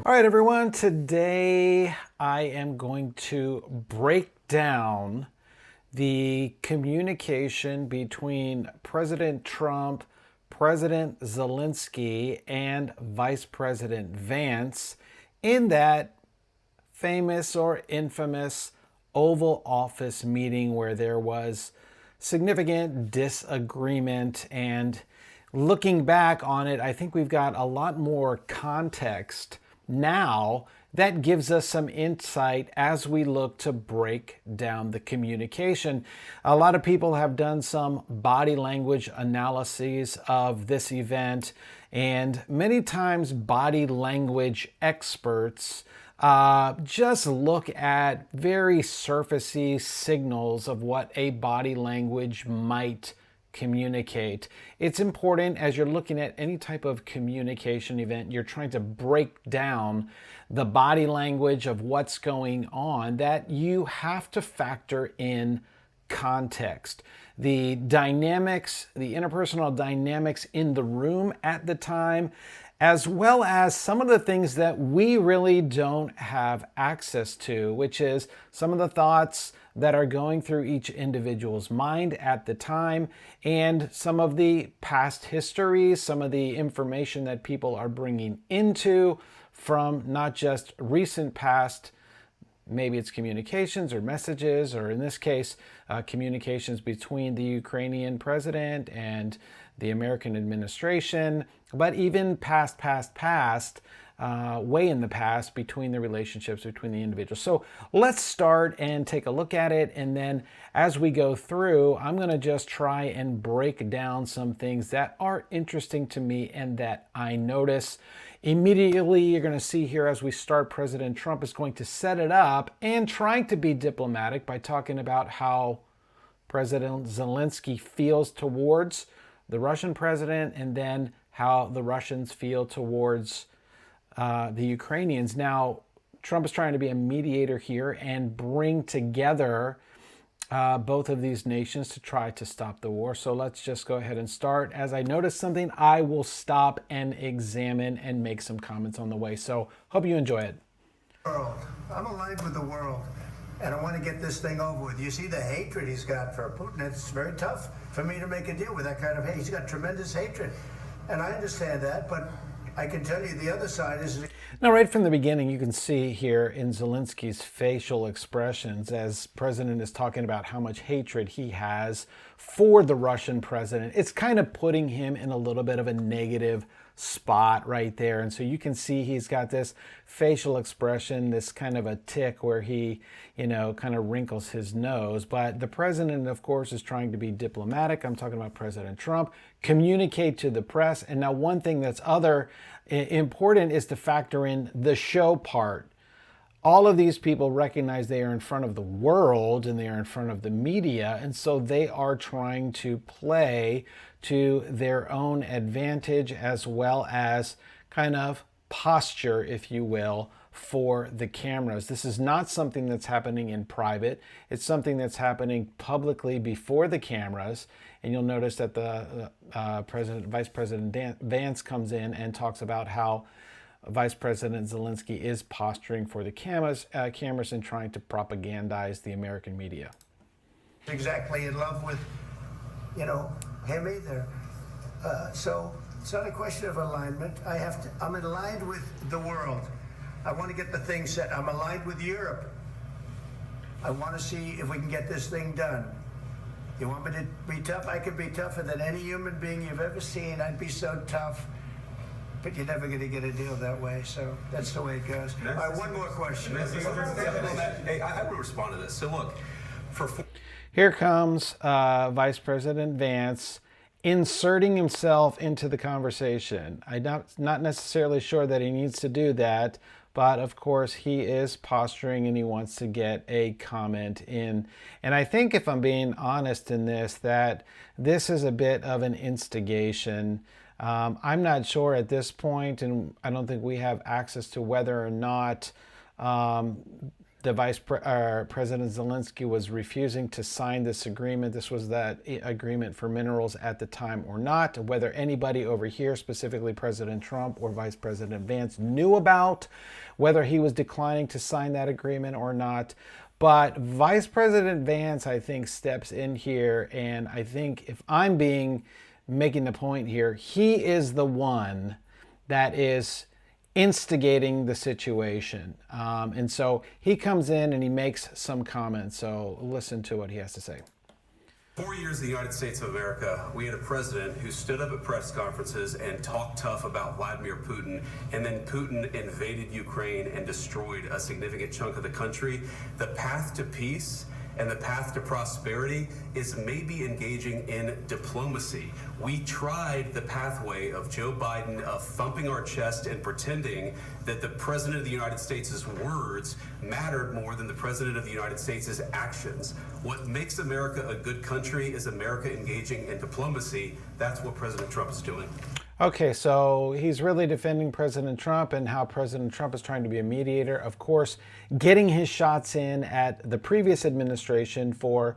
All right, everyone, today I am going to break down the communication between President Trump, President Zelensky, and Vice President Vance in that famous or infamous Oval Office meeting where there was significant disagreement. And looking back on it, I think we've got a lot more context now that gives us some insight as we look to break down the communication. A lot of people have done some body language analyses of this event, and many times body language experts just look at very surfacey signals of what a body language might communicate. It's important as you're looking at any type of communication event, you're trying to break down the body language of what's going on, that you have to factor in context. The dynamics, the interpersonal dynamics in the room at the time, as well as some of the things that we really don't have access to, which is some of the thoughts that are going through each individual's mind at the time, and some of the past histories, some of the information that people are bringing into from not just recent past, maybe it's communications or messages, or in this case, communications between the Ukrainian president and the American administration, but even past, way in the past between the relationships between the individuals. So let's start and take a look at it. And then as we go through, I'm going to just try and break down some things that are interesting to me and that I notice. Immediately, you're going to see here as we start, President Trump is going to set it up and trying to be diplomatic by talking about how President Zelensky feels towards the Russian president, and then how the Russians feel towards the Ukrainians. Now, Trump is trying to be a mediator here and bring together both of these nations to try to stop the war. So let's just go ahead and start. As I notice something, I will stop and examine and make some comments on the way. So hope you enjoy it. I'm aligned with the world, and I want to get this thing over with. You see the hatred he's got for Putin. It's very tough for me to make a deal with that kind of hate. He's got tremendous hatred, and I understand that, but I can tell you the other side is... Now, right from the beginning, you can see here in Zelensky's facial expressions as President is talking about how much hatred he has for the Russian president. It's kind of putting him in a little bit of a negative spot right there. And so you can see he's got this facial expression, this kind of a tick where he, kind of wrinkles his nose. But the president, of course, is trying to be diplomatic. I'm talking about President Trump, communicate to the press. And now one thing that's important is to factor in the show part. All of these people recognize they are in front of the world and they are in front of the media, and so they are trying to play to their own advantage as well as kind of posture, if you will, for the cameras. This is not something that's happening in private. It's something that's happening publicly before the cameras. And you'll notice that the Vice President Vance comes in and talks about how Vice President Zelensky is posturing for the cameras and trying to propagandize the American media. Exactly in love with, him either. So it's not a question of alignment. I'm aligned with the world. I want to get the thing set. I'm aligned with Europe. I want to see if we can get this thing done. You want me to be tough? I could be tougher than any human being you've ever seen. I'd be so tough. But you're never going to get a deal that way, so that's the way it goes. All right, one more question. Hey, I would respond to this. So look, here comes Vice President Vance inserting himself into the conversation. I'm not necessarily sure that he needs to do that, but of course he is posturing and he wants to get a comment in. And I think, if I'm being honest in this, that this is a bit of an instigation. I'm not sure at this point, and I don't think we have access to whether or not President Zelensky was refusing to sign this agreement. This was that agreement for minerals at the time or not. Whether anybody over here, specifically President Trump or Vice President Vance, knew about whether he was declining to sign that agreement or not. But Vice President Vance, I think, steps in here, and I think if I'm making the point here, he is the one that is instigating the situation. And so he comes in and he makes some comments. So listen to what he has to say. 4 years in the United States of America, we had a president who stood up at press conferences and talked tough about Vladimir Putin, and then Putin invaded Ukraine and destroyed a significant chunk of the country. The path to peace and the path to prosperity is maybe engaging in diplomacy. We tried the pathway of Joe Biden of thumping our chest and pretending that the President of the United States' words mattered more than the President of the United States' actions. What makes America a good country is America engaging in diplomacy. That's what President Trump is doing. Okay, so he's really defending President Trump and how President Trump is trying to be a mediator. Of course, getting his shots in at the previous administration for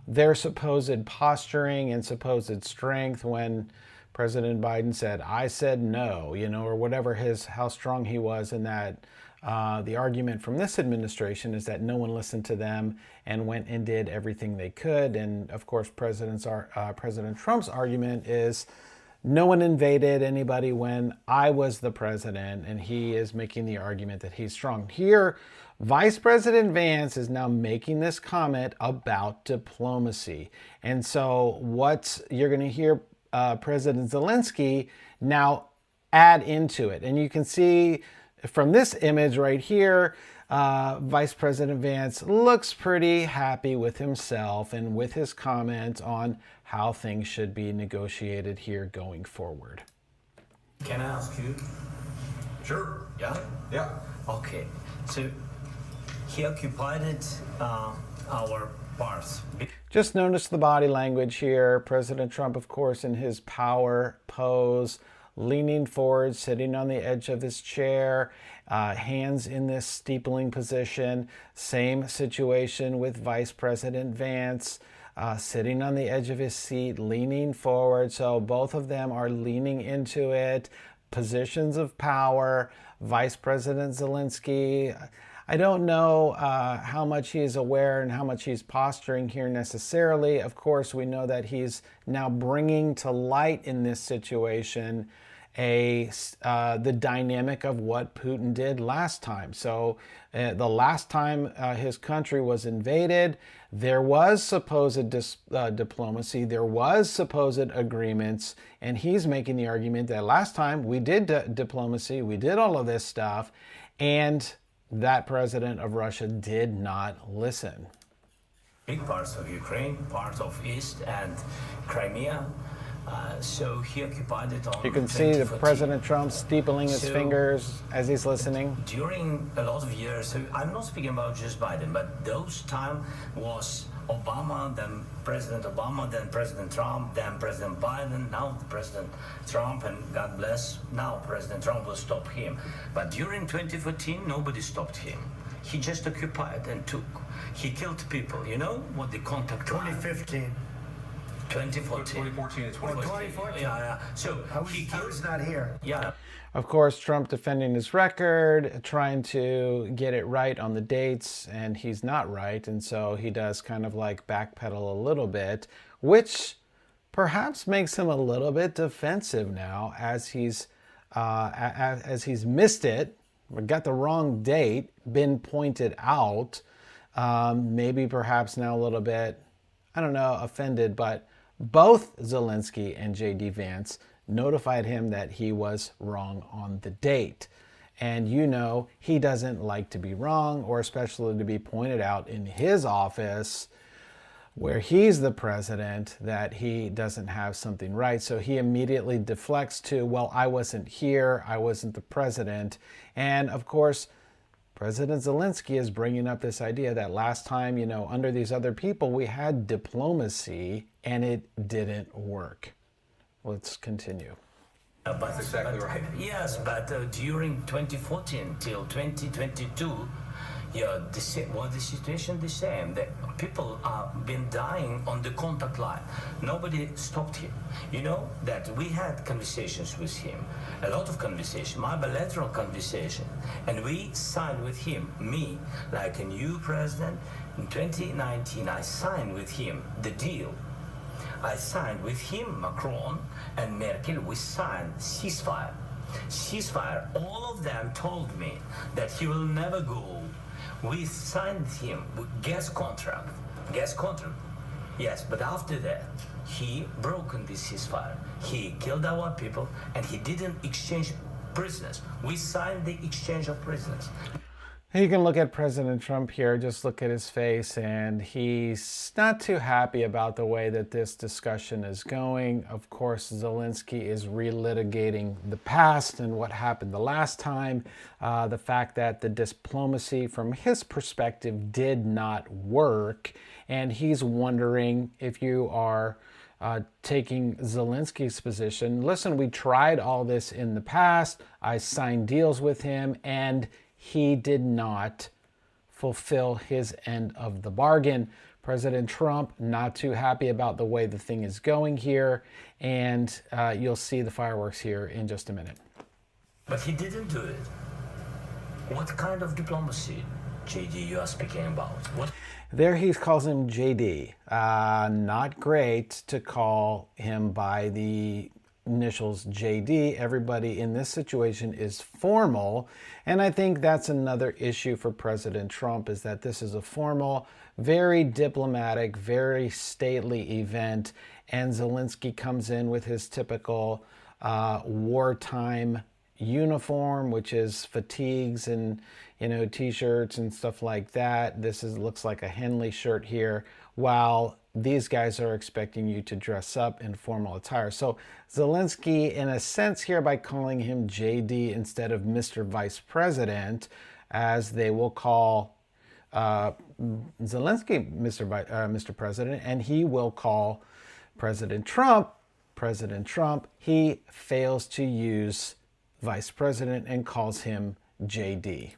their supposed posturing and supposed strength when President Biden said, I said no, or whatever how strong he was in that. The argument from this administration is that no one listened to them and went and did everything they could. And of course, President Trump's argument is, no one invaded anybody when I was the president, and he is making the argument that he's strong. Here, Vice President Vance is now making this comment about diplomacy. And so you're going to hear President Zelensky now add into it. And you can see from this image right here, Vice President Vance looks pretty happy with himself and with his comment on how things should be negotiated here going forward. Can I ask you? Sure. Yeah? Yeah. Okay. So he occupied our parts. Just notice the body language here. President Trump, of course, in his power pose, leaning forward, sitting on the edge of his chair, hands in this steepling position. Same situation with Vice President Vance, sitting on the edge of his seat, leaning forward. So both of them are leaning into it. Positions of power. Vice President Zelensky, I don't know how much he is aware and how much he's posturing here necessarily. Of course, we know that he's now bringing to light in this situation the dynamic of what Putin did last time. So the last time his country was invaded, there was supposed diplomacy, there was supposed agreements, and he's making the argument that last time we did diplomacy, we did all of this stuff, and that president of Russia did not listen. Big parts of Ukraine, part of East and Crimea. So he occupied it on. You can see the President Trump steepling his fingers as he's listening. During a lot of years, so I'm not speaking about just Biden, but those time was Obama, then President Obama, then President Trump, then President Biden, now President Trump, and God bless, now President Trump will stop him. But during 2014, nobody stopped him. He just occupied and took. He killed people. You know what the contact 2015. 2014. 2014 and 2015. 2014. Yeah. So I was not here. Yeah. Of course, Trump defending his record, trying to get it right on the dates, and he's not right. And so he does kind of like backpedal a little bit, which perhaps makes him a little bit defensive now as he's missed it, got the wrong date, been pointed out, maybe perhaps now a little bit, I don't know, offended, but both Zelensky and J.D. Vance notified him that he was wrong on the date. And he doesn't like to be wrong, or especially to be pointed out in his office where he's the president that he doesn't have something right. So he immediately deflects to, well, I wasn't here, I wasn't the president. And of course, President Zelensky is bringing up this idea that last time, under these other people, we had diplomacy and it didn't work. Let's continue. That's exactly right. Yes, but during 2014 till 2022, Yeah, the situation the same. The people have been dying on the contact line. Nobody stopped him. You know that we had conversations with him, a lot of conversation, my bilateral conversation, and we signed with him, me, like a new president. In 2019, I signed with him the deal. I signed with him, Macron and Merkel, we signed ceasefire. Ceasefire, all of them told me that he will never go. We signed him with gas contract, yes, but after that, he broken this ceasefire. He killed our people and he didn't exchange prisoners. We signed the exchange of prisoners. You can look at President Trump here, just look at his face, and he's not too happy about the way that this discussion is going. Of course, Zelensky is relitigating the past and what happened the last time, the fact that the diplomacy from his perspective did not work, and he's wondering if you are taking Zelensky's position. Listen, we tried all this in the past. I signed deals with him, and he did not fulfill his end of the bargain. President Trump not too happy about the way the thing is going here, and you'll see the fireworks here in just a minute. But he didn't do it. What kind of diplomacy, JD, you are speaking about? What? There he calls him JD. Not great to call him by the initials JD. Everybody in this situation is formal, and I think that's another issue for President Trump, is that this is a formal, very diplomatic, very stately event, and Zelensky comes in with his typical wartime uniform, which is fatigues and t-shirts and stuff like that. This looks like a Henley shirt here, while these guys are expecting you to dress up in formal attire. So Zelensky, in a sense here, by calling him JD instead of Mr. Vice President, as they will call Zelensky Mr. President, and he will call President Trump, he fails to use Vice President and calls him JD.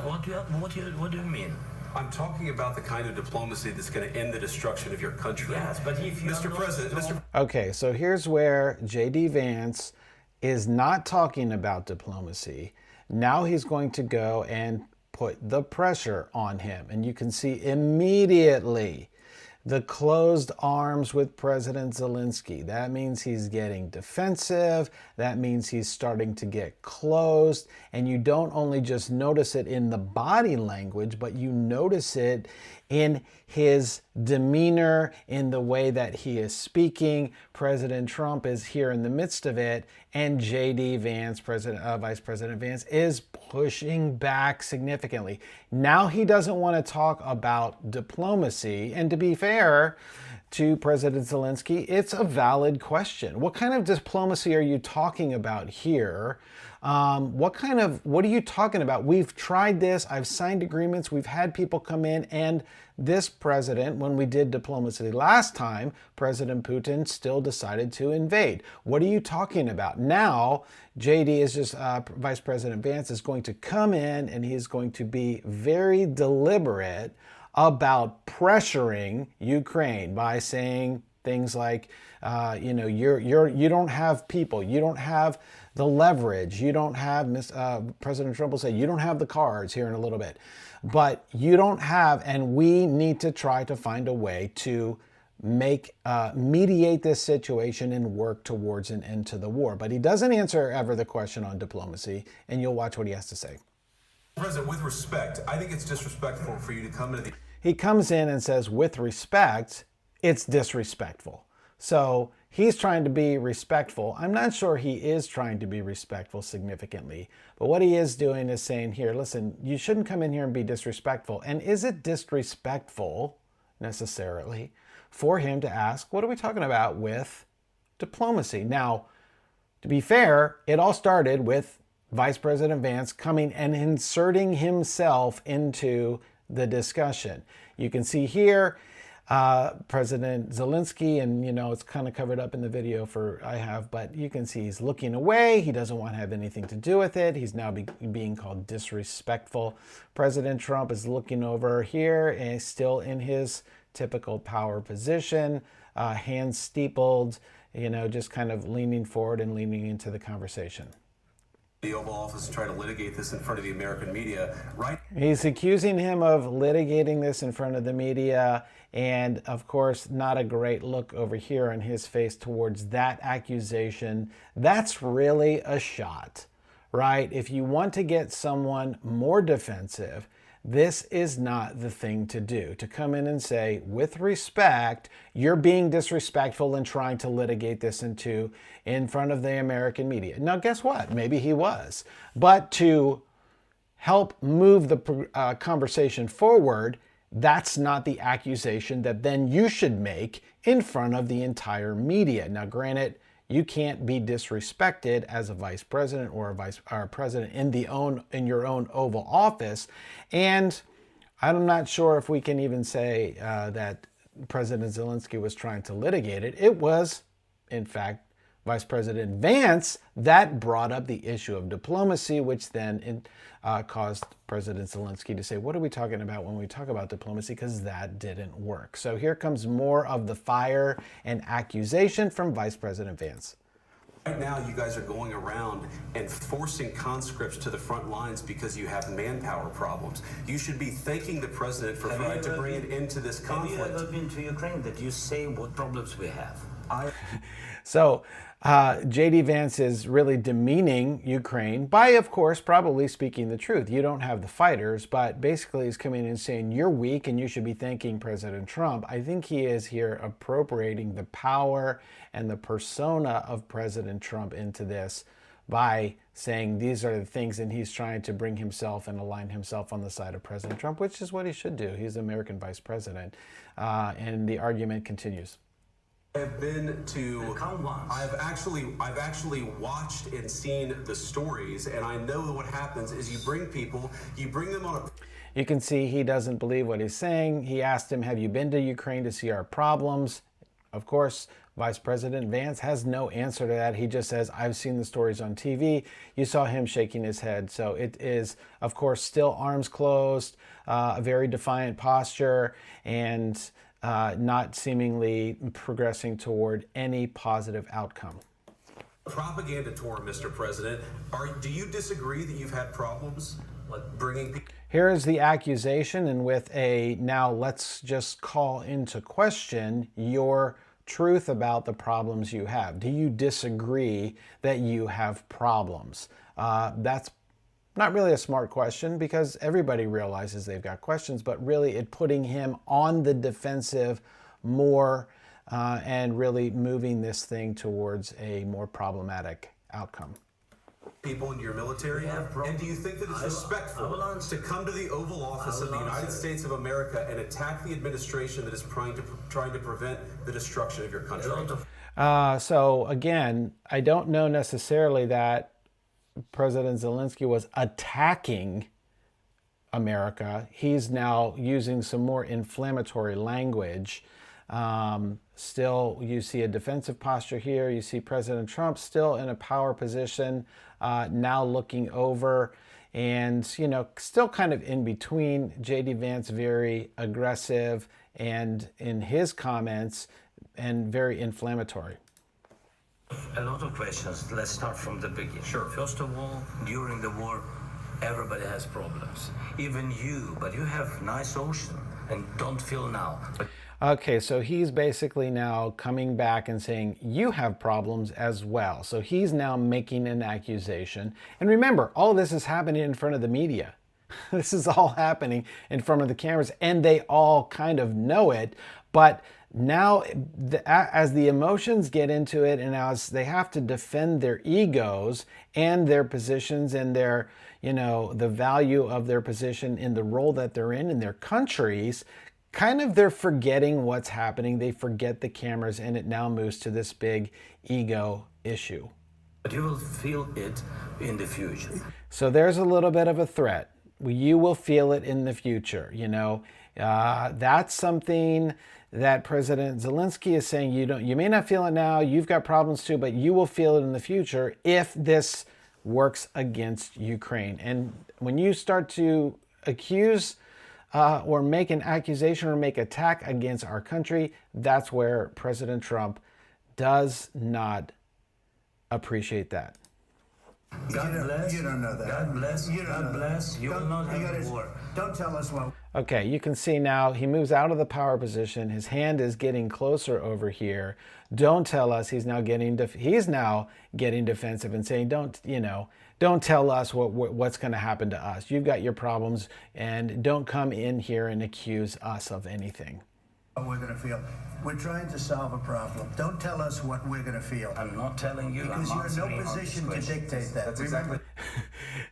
What do you mean? I'm talking about the kind of diplomacy that's going to end the destruction of your country. Yes, but if you Mr. President, Okay, so here's where J.D. Vance is not talking about diplomacy. Now he's going to go and put the pressure on him. And you can see immediately the closed arms with President Zelensky. That means he's getting defensive. That means he's starting to get closed. And you don't only just notice it in the body language, but you notice it in his demeanor, in the way that he is speaking. President Trump is here in the midst of it, and J.D. Vance, Vice President Vance, is pushing back significantly. Now he doesn't want to talk about diplomacy, and to be fair to President Zelensky, it's a valid question. What kind of diplomacy are you talking about here? What are you talking about? We've tried this. I've signed agreements. We've had people come in, and this president, when we did diplomacy last time, President Putin still decided to invade. What are you talking about? Now, JD is just, Vice President Vance is going to come in, and he is going to be very deliberate about pressuring Ukraine by saying things like, you don't have people, you don't have the leverage, you don't have, President Trump will say, you don't have the cards here in a little bit, but you don't have, and we need to try to find a way to mediate this situation and work towards an end to the war. But he doesn't answer ever the question on diplomacy, and you'll watch what he has to say. President, with respect, I think it's disrespectful for you to come into the... He comes in and says, with respect, it's disrespectful. So he's trying to be respectful. I'm not sure he is trying to be respectful significantly, but what he is doing is saying here, listen, you shouldn't come in here and be disrespectful. And is it disrespectful necessarily for him to ask, what are we talking about with diplomacy? Now, to be fair, it all started with Vice President Vance coming and inserting himself into the discussion. You can see here, President Zelensky, and it's kind of covered up in the video but you can see he's looking away. He doesn't want to have anything to do with it. He's now being called disrespectful. President Trump is looking over here and he's still in his typical power position, hands steepled, just kind of leaning forward and leaning into the conversation. The Oval Office to try to litigate this in front of the American media, right? He's accusing him of litigating this in front of the media, and of course, not a great look over here on his face towards that accusation. That's really a shot, right? If you want to get someone more defensive, this is not the thing to do. To come in and say, with respect, you're being disrespectful and trying to litigate this in front of the American media. Now, guess what? Maybe he was. But to help move the conversation forward, that's not the accusation that then you should make in front of the entire media. Now, granted, you can't be disrespected as a vice president or a president in your own Oval Office. And I'm not sure if we can even say that President Zelensky was trying to litigate it. It was, in fact, Vice President Vance that brought up the issue of diplomacy, which then caused President Zelensky to say, what are we talking about when we talk about diplomacy? Because that didn't work. So here comes more of the fire and accusation from Vice President Vance. Right now, you guys are going around and forcing conscripts to the front lines because you have manpower problems. You should be thanking the president for trying to bring it into this conflict. Have you ever been to Ukraine that you say what problems we have? So J.D. Vance is really demeaning Ukraine by, of course, probably speaking the truth. You don't have the fighters, but basically he's coming in and saying you're weak and you should be thanking President Trump. I think he is here appropriating the power and the persona of President Trump into this by saying these are the things, and he's trying to bring himself and align himself on the side of President Trump, which is what he should do. He's American vice president. And the argument continues. I've been to. I've actually watched and seen the stories, and I know what happens is you bring them on a. You can see he doesn't believe what he's saying. He asked him, have you been to Ukraine to see our problems? Of course, Vice President Vance has no answer to that. He just says, I've seen the stories on TV. You saw him shaking his head. So it is, of course, still arms closed, a very defiant posture, and not seemingly progressing toward any positive outcome. Propaganda tour, Mr. President. Do you disagree that you've had problems bringing people? Here is the accusation, and with now let's just call into question your truth about the problems you have. Do you disagree that you have problems? That's not really a smart question because everybody realizes they've got questions, but really it putting him on the defensive more and really moving this thing towards a more problematic outcome. People in your military, and do you think that it's respectful to come to the Oval Office of the United States of America and attack the administration that is trying to prevent the destruction of your country? So again, I don't know necessarily that President Zelensky was attacking America. He's now using some more inflammatory language. Still, you see a defensive posture here. You see President Trump still in a power position, now looking over and, still kind of in between. J.D. Vance very aggressive and in his comments and very inflammatory. A lot of questions. Let's start from the beginning. Sure. First of all, during the war, everybody has problems. Even you, but you have nice ocean and don't feel now. Okay, so he's basically now coming back and saying, you have problems as well. So he's now making an accusation. And remember, all this is happening in front of the media. This is all happening in front of the cameras, and they all kind of know it. But now, as the emotions get into it, and as they have to defend their egos and their positions and their, the value of their position in the role that they're in their countries, kind of they're forgetting what's happening. They forget the cameras, and it now moves to this big ego issue. But you will feel it in the future. So there's a little bit of a threat. You will feel it in the future, That's something that President Zelensky is saying, you may not feel it now, you've got problems too, but you will feel it in the future if this works against Ukraine. And when you start to accuse or make an accusation or make attack against our country, that's where President Trump does not appreciate that. God bless. You don't know that. God bless. You don't God know bless. that. You will not you have gotta- war. Don't tell us what. Okay, you can see now he moves out of the power position. His hand is getting closer over here. Don't tell us he's now getting defensive and saying, don't tell us what's going to happen to us. You've got your problems, and don't come in here and accuse us of anything. What we're going to feel. We're trying to solve a problem. Don't tell us what we're going to feel. I'm not telling you. Because I'm you're in no answering all these position to questions. dictate that. That's exactly.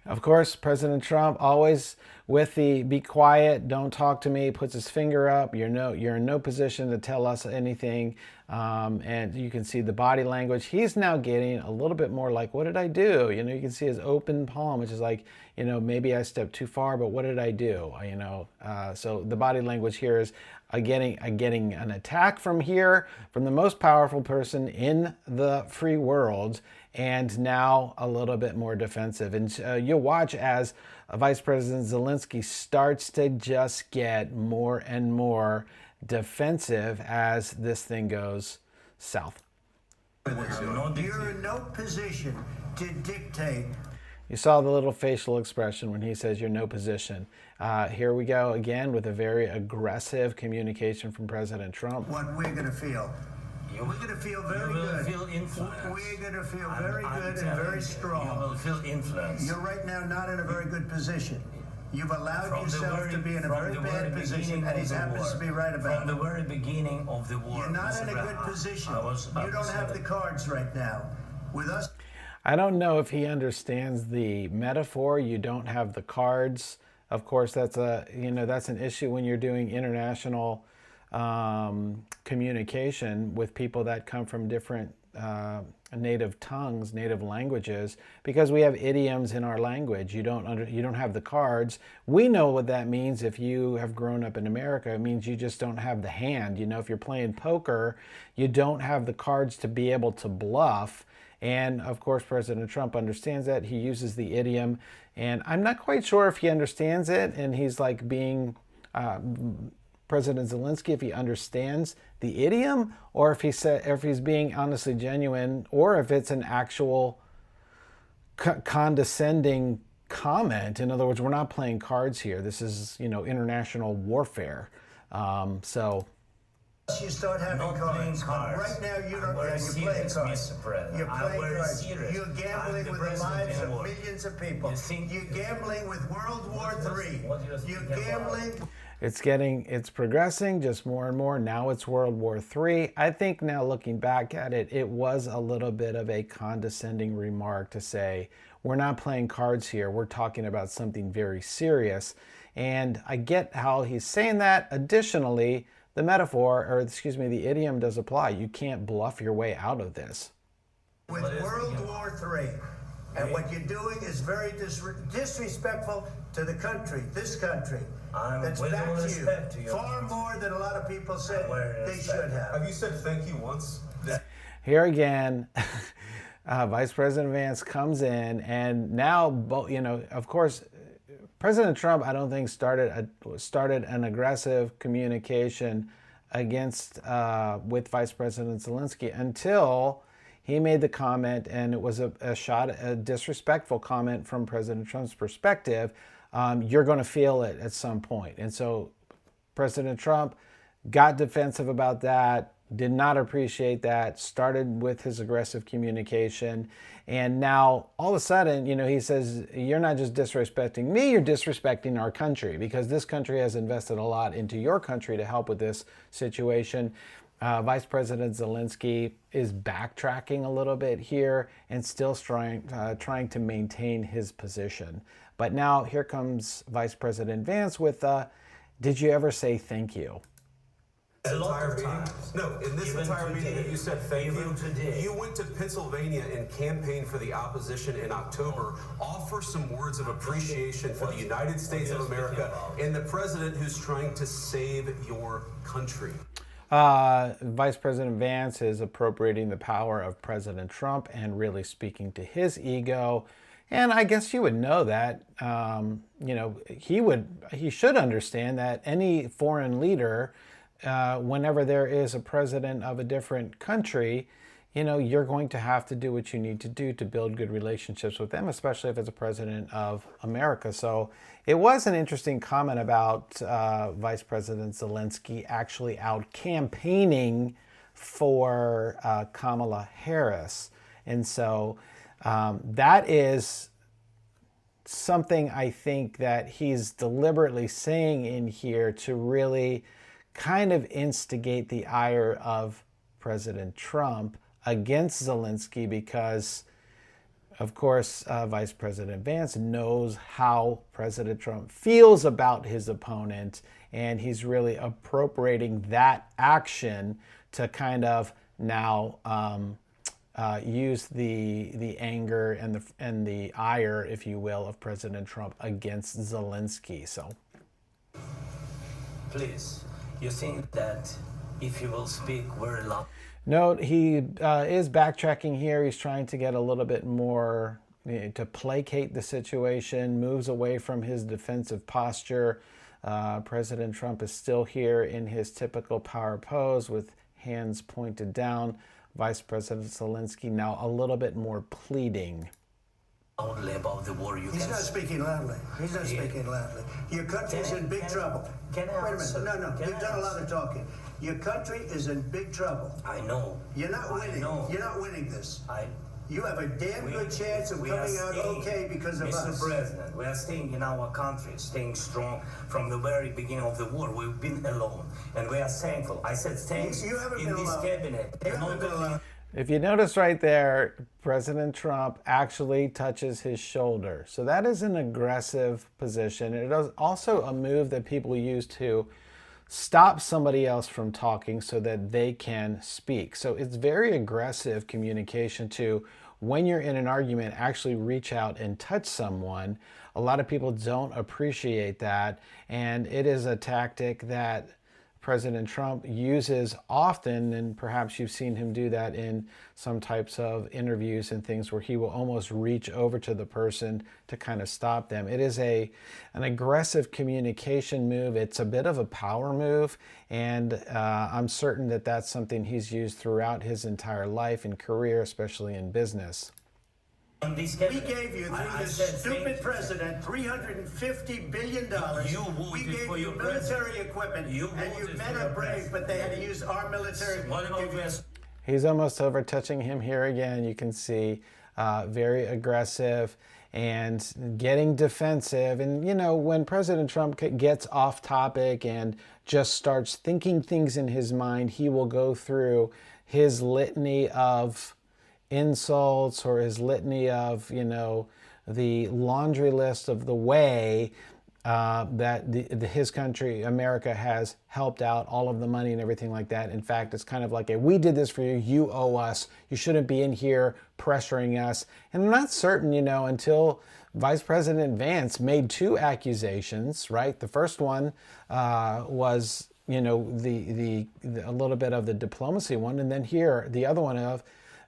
Of course, President Trump always with the be quiet, don't talk to me, puts his finger up. You're in no position to tell us anything. And you can see the body language. He's now getting a little bit more like, what did I do? You can see his open palm, which is like, maybe I stepped too far, but what did I do? So the body language here is getting an attack from here, from the most powerful person in the free world, and now a little bit more defensive. And you'll watch as Vice President Zelensky starts to just get more and more defensive as this thing goes south. You're in no position to dictate. You saw the little facial expression when he says you're no position. Here we go again with a very aggressive communication from President Trump. What we're going to feel. We're going to feel very You will good. feel influence. We're going to feel very I'm good and telling very you, strong. You will feel influence. You're right now not in a very good position. You've allowed From the yourself very- to be in a from very the bad very position, beginning and he of the happens war. to be right about From the it. very beginning of the war. You're not Mr. in a good Brown, position. I was You don't have the upset. cards right now. With us, I don't know if he understands the metaphor. You don't have the cards. Of course, that's an issue when you're doing international communication with people that come from different native tongues, native languages, because we have idioms in our language. You don't have the cards. We know what that means. If you have grown up in America, it means you just don't have the hand. If you're playing poker, you don't have the cards to be able to bluff. And of course, President Trump understands that. He uses the idiom, and I'm not quite sure if he understands it, and he's like being President Zelensky, if he understands the idiom, or if he's being honestly genuine, or if it's an actual condescending comment. In other words, we're not playing cards here. This is international warfare. you start having Not cards. playing cards. Right now, you I'm don't. very You're playing serious, cards. Mr. President. You're I'm playing very cards. serious. You're I'm gambling the with the president lives in of war. millions of people. You think- You're gambling with World War III. what you're You're thinking about? gambling. It's progressing just more and more. Now it's World War III. I think now looking back at it, it was a little bit of a condescending remark to say, we're not playing cards here. We're talking about something very serious. And I get how he's saying that. Additionally, the metaphor, or excuse me, the idiom does apply. You can't bluff your way out of this. With World War III. And what you're doing is very disrespectful to the country, this country. I'm That's with back all to respect to you. you. Far more than a lot of people said they should have. Have you said thank you once? Here again, Vice President Vance comes in, and now, of course, President Trump, I don't think started an aggressive communication against with Vice President Zelensky until he made the comment, and it was a disrespectful comment from President Trump's perspective. You're going to feel it at some point. And so President Trump got defensive about that, did not appreciate that, started with his aggressive communication. And now all of a sudden, he says, you're not just disrespecting me, you're disrespecting our country, because this country has invested a lot into your country to help with this situation. Vice President Zelensky is backtracking a little bit here and still trying to maintain his position. But now here comes Vice President Vance with, did you ever say thank you? A lot entire of meeting? times. No, in this Even entire today. meeting that you said thank Even you. today. You went to Pennsylvania and campaigned for the opposition in October. Offer some words of appreciation for the United States of America and the president who's trying to save your country. Vice President Vance is appropriating the power of President Trump and really speaking to his ego. And I guess you would know that. He should understand that any foreign leader, whenever there is a president of a different country, you're going to have to do what you need to do to build good relationships with them, especially if it's a president of America. So it was an interesting comment about Vice President Zelensky actually out campaigning for Kamala Harris. And so that is something I think that he's deliberately saying in here to really kind of instigate the ire of President Trump against Zelensky because, of course, Vice President Vance knows how President Trump feels about his opponent, and he's really appropriating that action to kind of now use the anger and the ire, if you will, of President Trump against Zelensky. So, please, you think that if you will speak very loud. Note, he is backtracking here. He's trying to get a little bit more to placate the situation, moves away from his defensive posture. President Trump is still here in his typical power pose with hands pointed down. Vice President Zelensky now a little bit more pleading. Loudly about the war. He's not speaking loudly. He's not speaking loudly. Your country's in big trouble. Can I Wait a answer? minute. No. Can You've I done a lot answer? of talking. Your country is in big trouble. I know. You're not winning. know. You're not winning this. I. You have a damn good chance of we coming are out staying, okay because of Mr. us. President, we are staying in our country, staying strong from the very beginning of the war. We've been alone, and we are thankful. I said thanks You haven't in been this alone. cabinet. You and haven't not been only alone. If you notice right there, President Trump actually touches his shoulder. So that is an aggressive position. It is also a move that people use to stop somebody else from talking so that they can speak. So it's very aggressive communication to, when you're in an argument, actually reach out and touch someone. A lot of people don't appreciate that, and it is a tactic that President Trump uses often, and perhaps you've seen him do that in some types of interviews and things where he will almost reach over to the person to kind of stop them. It is an aggressive communication move. It's a bit of a power move, and I'm certain that that's something he's used throughout his entire life and career, especially in business. in this We cabinet. gave you, through I this said stupid thank you. president, $350 billion. You voted We gave for you your military president. equipment, You and you voted men for are your brave, president. but they had to use our military. What about this? He's almost over touching him here again. You can see very aggressive and getting defensive. And, when President Trump gets off topic and just starts thinking things in his mind, he will go through his litany of insults or his litany of, the laundry list of the way that his country, America, has helped out, all of the money and everything like that. In fact, it's kind of like we did this for you, you owe us, you shouldn't be in here pressuring us. And I'm not certain, until Vice President Vance made two accusations, right? The first one was, a little bit of the diplomacy one, and then here, the other one of,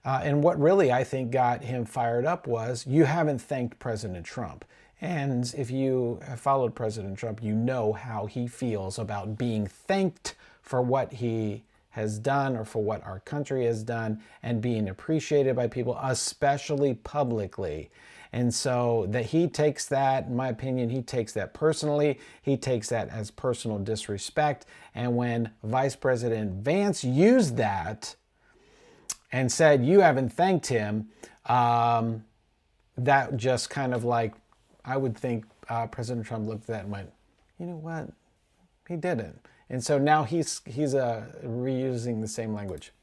and what really I think got him fired up was, you haven't thanked President Trump. And if you have followed President Trump, you know how he feels about being thanked for what he has done or for what our country has done and being appreciated by people, especially publicly. And so that he takes that, in my opinion, he takes that personally. He takes that as personal disrespect. And when Vice President Vance used that and said, you haven't thanked him, that just kind of like, I would think President Trump looked at that and went, you know what? He didn't. And so now he's reusing the same language.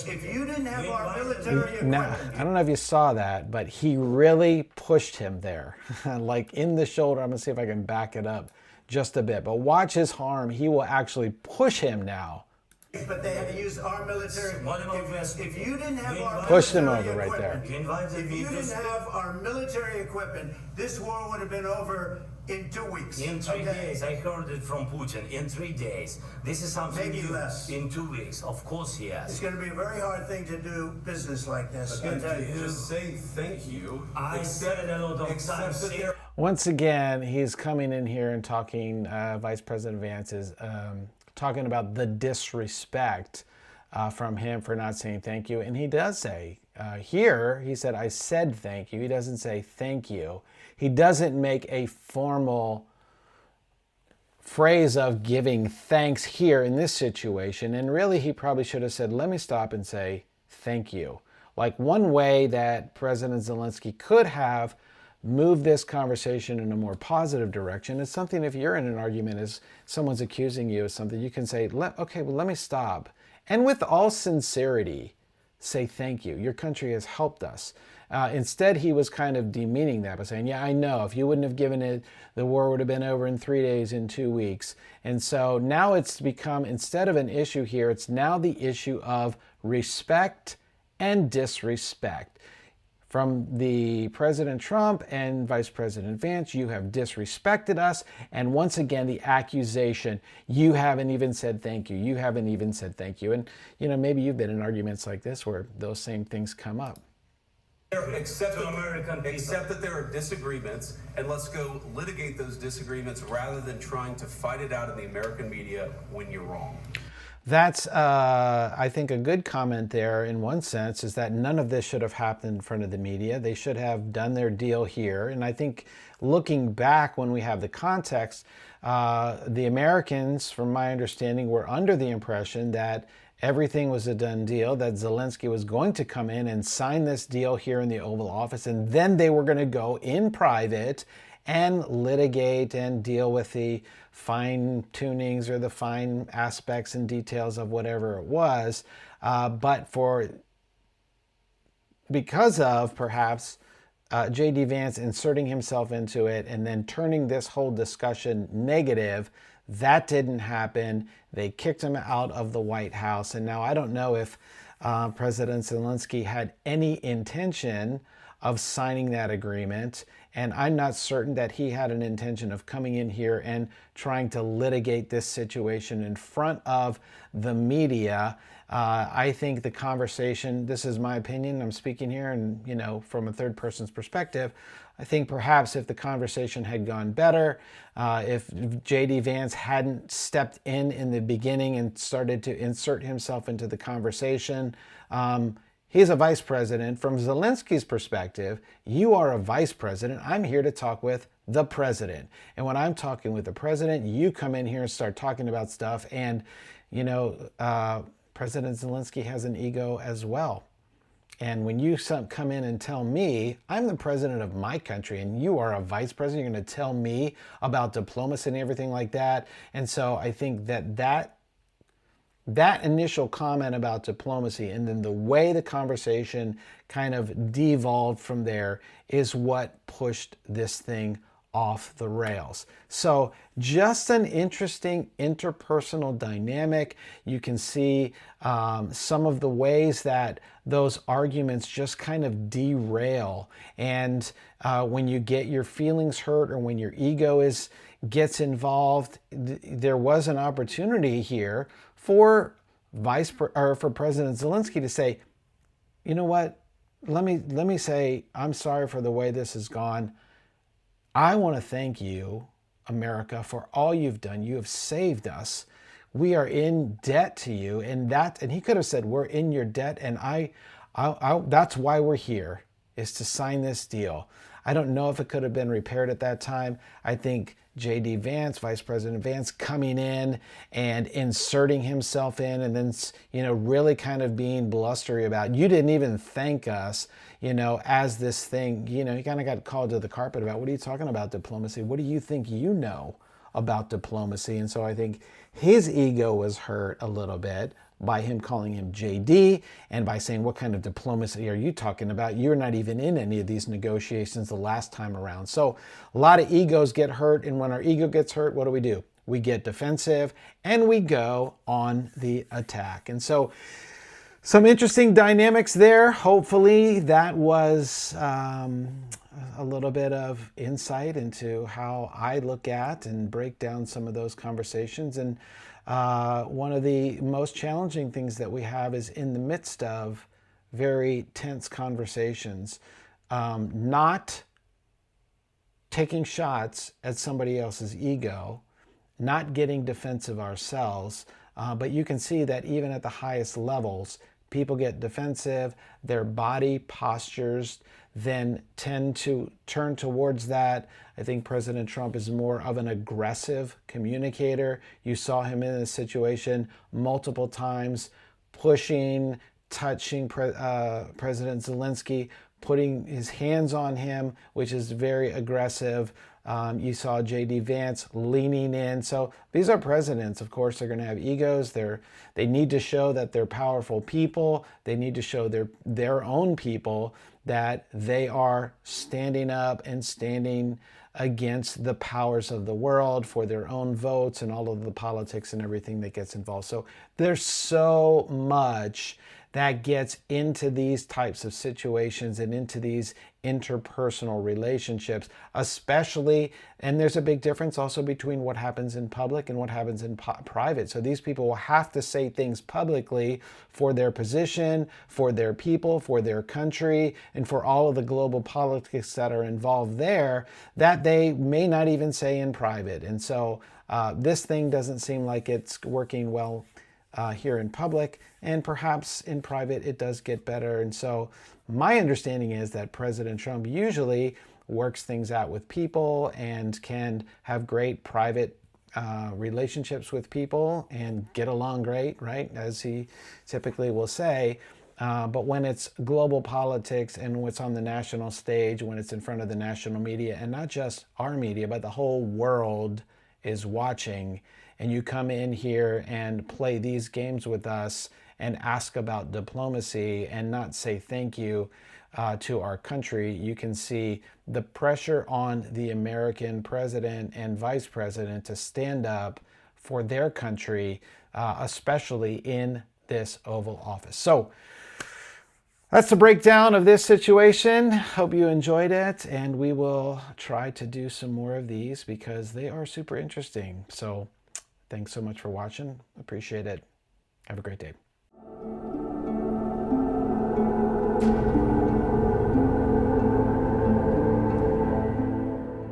If you didn't have our military Now, equipment, I don't know if you saw that, but he really pushed him there, like in the shoulder. I'm going to see if I can back it up just a bit. But watch his arm. He will actually push him now But they had to use our military. What about If you didn't have our Push them military over right there. equipment, if you didn't have our military equipment, this war would have been over in 2 weeks. In 3 days, I heard it from Putin. In 3 days, this is something Maybe new. less. In 2 weeks, of course he It's has. going to be a very hard thing to do business like this. I Again, tell you. just say thank you. I said a lot of Accept times. that there Once again, he's coming in here and talking, Vice President Vance is talking about the disrespect from him for not saying thank you. And he does say, here, he said, I said thank you. He doesn't say thank you. He doesn't make a formal phrase of giving thanks here in this situation. And really, he probably should have said, let me stop and say thank you. Like one way that President Zelensky could have moved this conversation in a more positive direction is something, if you're in an argument, is someone's accusing you of something, you can say, okay, well, let me stop. And with all sincerity, say thank you. Your country has helped us. Instead, he was kind of demeaning that by saying, yeah, I know, if you wouldn't have given it, the war would have been over in 3 days, in 2 weeks. And so now it's become, instead of an issue here, it's now the issue of respect and disrespect. From the President Trump and Vice President Vance, you have disrespected us. And once again, the accusation, you haven't even said thank you. You haven't even said thank you. And, you know, maybe you've been in arguments like this where those same things come up. accept that there are disagreements, and let's go litigate those disagreements rather than trying to fight it out in the American media when you're wrong. That's, I think, a good comment there in one sense, is that none of this should have happened in front of the media. They should have done their deal here. And I think looking back when we have the context, the Americans, from my understanding, were under the impression that everything was a done deal, that Zelensky was going to come in and sign this deal here in the Oval Office, and then they were going to go in private and litigate and deal with the fine tunings or the fine aspects and details of whatever it was. But because of perhaps J.D. Vance inserting himself into it and then turning this whole discussion negative, that didn't happen. They kicked him out of the White House. And now I don't know if President Zelensky had any intention of signing that agreement. And I'm not certain that he had an intention of coming in here and trying to litigate this situation in front of the media. I think the conversation, this is my opinion, I'm speaking here and, you know, from a third person's perspective, I think perhaps if the conversation had gone better, if J.D. Vance hadn't stepped in the beginning and started to insert himself into the conversation, he's a vice president. From Zelensky's perspective, you are a vice president. I'm here to talk with the president. And when I'm talking with the president, you come in here and start talking about stuff. And, you know, President Zelensky has an ego as well. And when you come in and tell me, I'm the president of my country and you are a vice president, you're going to tell me about diplomacy and everything like that. And so I think that initial comment about diplomacy and then the way the conversation kind of devolved from there is what pushed this thing off the rails. So just an interesting interpersonal dynamic. You can see some of the ways that those arguments just kind of derail. And when you get your feelings hurt or when your ego gets involved, there was an opportunity here for President Zelensky to say, you know what, let me say, I'm sorry for the way this has gone. I want to thank you, America, for all you've done. You have saved us. We are in debt to you, and he could have said, we're in your debt, and that's why we're here, is to sign this deal. I don't know if it could have been repaired at that time. I think J.D. Vance, Vice President Vance, coming in and inserting himself in and then, you know, really kind of being blustery about, you didn't even thank us, you know, as this thing, you know, he kind of got called to the carpet about, what are you talking about diplomacy? What do you think you know about diplomacy? And so I think his ego was hurt a little bit by him calling him JD and by saying, what kind of diplomacy are you talking about? You're not even in any of these negotiations the last time around. So a lot of egos get hurt, and when our ego gets hurt, what do? we get defensive, and we go on the attack. And so some interesting dynamics there. Hopefully that was a little bit of insight into how I look at and break down some of those conversations. And one of the most challenging things that we have is in the midst of very tense conversations, not taking shots at somebody else's ego, not getting defensive ourselves. But you can see that even at the highest levels, people get defensive, their body postures then tend to turn towards that. I think President Trump is more of an aggressive communicator. You saw him in this situation multiple times, pushing, touching President Zelensky, putting his hands on him, which is very aggressive. You saw J.D. Vance leaning in. So these are presidents. Of course, they're going to have egos. They need to show that they're powerful people. They need to show their own people that they are standing up and standing against the powers of the world for their own votes and all of the politics and everything that gets involved. So there's so much that gets into these types of situations and into these interpersonal relationships, especially, and there's a big difference also between what happens in public and what happens in private. So these people will have to say things publicly for their position, for their people, for their country, and for all of the global politics that are involved there that they may not even say in private. And so this thing doesn't seem like it's working well here in public, and perhaps in private it does get better. And so my understanding is that President Trump usually works things out with people and can have great private relationships with people and get along great, right? As he typically will say. But when it's global politics and what's on the national stage, when it's in front of the national media, and not just our media, but the whole world is watching, and you come in here and play these games with us and ask about diplomacy and not say thank you to our country, you can see the pressure on the American president and vice president to stand up for their country, especially in this Oval Office. So that's the breakdown of this situation. Hope you enjoyed it, and we will try to do some more of these because they are super interesting. So thanks so much for watching. Appreciate it. Have a great day.